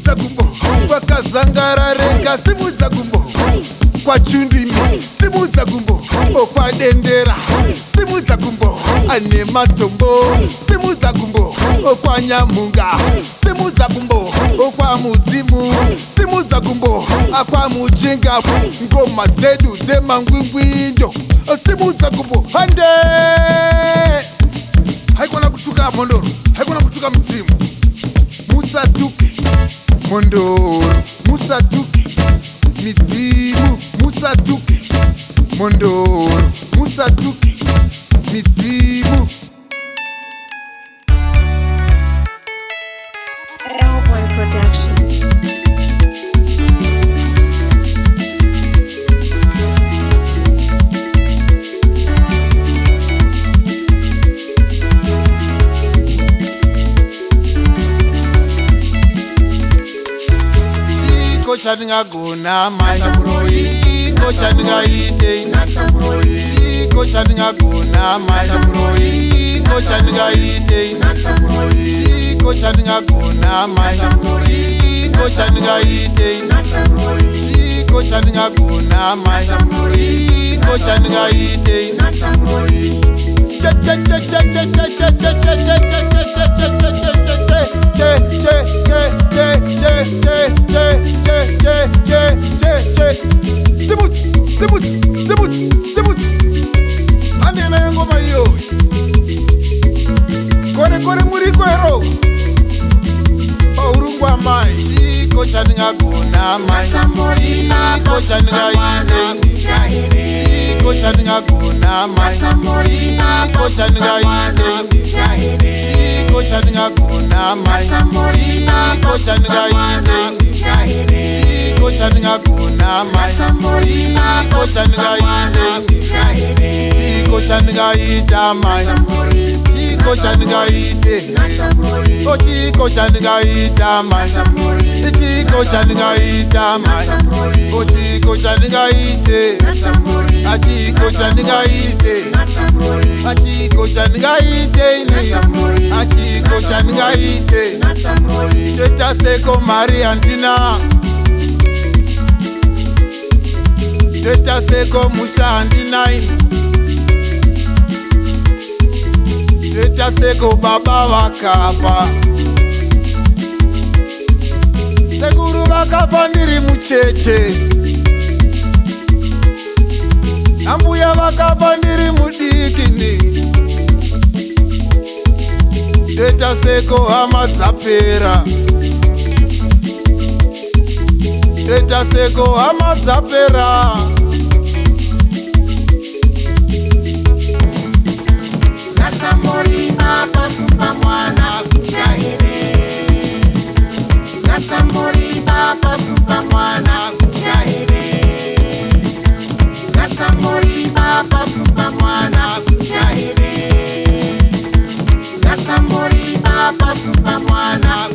simudza gumbo kwakazangara rega simudza gumbo kwachundimi simudza gumbo okwadendera simudza gumbo ane matombo simudza gumbo okwanyamunga simudza gumbo okwamudzimu simudza gumbo akwamujinga ngoma dzedu dzemangwingwindo simudza gumbo hande haikona kutuka mondoro haikona kutuka mudzimu musatuke mondoro musatuke midzimu musatuke mondoro musatuke midzimu. L-Boy Production. Chandingagona Kunatsa Muroyi chandingaite Kunatsa Muroyi chandingagona Kunatsa Muroyi chandingaite Kunatsa Muroyi chandingagona Kunatsa Muroyi chandingaite Kunatsa Muroyi chandingagona Kunatsa Muroyi chandingaite Kunatsa Muroyi cha cha cha cha cha cha cha cha cha cha simuti andena yengoma iyo kore muri kwero paurungwa mai chiko chandingagona Kunatsa Muroyi chandingaite chiko chandingagona Kunatsa Muroyi chandingaite chiko chandingagona Kunatsa Muroyi chandingaite chiko chandingagona Kunatsa Muroyi chandingaite chiko chandingaita mai chiko chandingaite o chiko chandingaita mai chiko chandingaita mai o chiko chandingaite achiko chandingaite achiko chandingaite ni achiko chandingaite teta seko mari andina teta seko musha andina teta seko baba vakafa sekuru vakafa ndiri mucheche ambuya vakafa ndiri mudikini teta seko hama dzapera teta seko hama dzapera Kunatsa Muroyi baba kupa mwana kujaire Kunatsa Muroyi baba kupa mwana kujaire Kunatsa Muroyi baba kupa mwana kujaire Kunatsa Muroyi baba kupa mwana